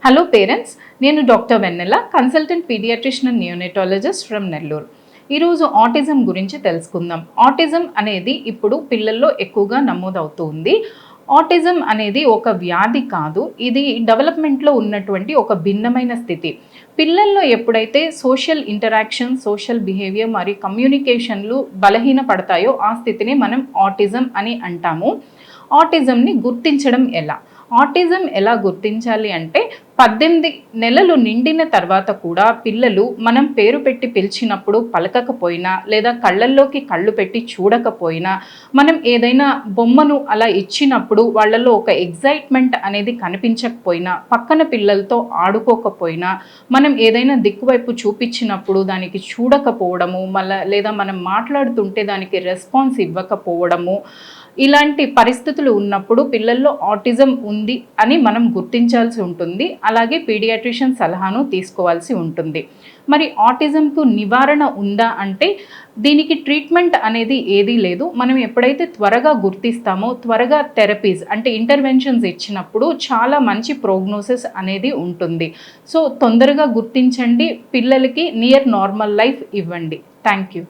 Hello parents, నేను doctor Vennela, consultant paediatrician and neonatologist from Nellore. ఈరోజు autism గురించి తెలుసుకుందాం. ఆటిజం అనేది ఇప్పుడు పిల్లల్లో ఎక్కువగా నమోదవుతూ ఉంది. ఆటిజం అనేది ఒక వ్యాధి కాదు, ఇది డెవలప్మెంట్లో ఉన్నటువంటి ఒక భిన్నమైన స్థితి. పిల్లల్లో ఎప్పుడైతే సోషల్ ఇంటరాక్షన్, సోషల్ బిహేవియర్ మరియు కమ్యూనికేషన్లు బలహీనపడతాయో ఆ స్థితిని మనం ఆటిజం అని అంటాము. ఆటిజంని గుర్తించడం ఎలా? ఆటిజం ఎలా గుర్తించాలి అంటే 18 నెలలు నిండిన తర్వాత కూడా పిల్లలు మనం పేరు పెట్టి పిలిచినప్పుడు పలకకపోయినా, లేదా కళ్ళల్లోకి కళ్ళు పెట్టి చూడకపోయినా, మనం ఏదైనా బొమ్మను అలా ఇచ్చినప్పుడు వాళ్ళలో ఒక ఎగ్జైట్మెంట్ అనేది కనిపించకపోయినా, పక్కన పిల్లలతో ఆడుకోకపోయినా, మనం ఏదైనా దిక్కువైపు చూపించినప్పుడు దానికి చూడకపోవడము, లేదా మనం మాట్లాడుతుంటే దానికి రెస్పాన్స్ ఇవ్వకపోవడము, ఇలాంటి పరిస్థితులు ఉన్నప్పుడు పిల్లల్లో ఆటిజం ఉంది అని మనం గుర్తించాల్సి ఉంటుంది. అలాగే పీడియాట్రిషియన్ సలహాను తీసుకోవాల్సి ఉంటుంది. మరి ఆటిజంకు నివారణ ఉందా అంటే దీనికి ట్రీట్మెంట్ అనేది ఏదీ లేదు. మనం ఎప్పుడైతే త్వరగా గుర్తిస్తామో, త్వరగా థెరపీస్ అంటే ఇంటర్వెన్షన్స్ ఇచ్చినప్పుడు చాలా మంచి ప్రోగ్నోసిస్ అనేది ఉంటుంది. సో తొందరగా గుర్తించండి, పిల్లలకి నియర్ నార్మల్ లైఫ్ ఇవ్వండి. Thank you.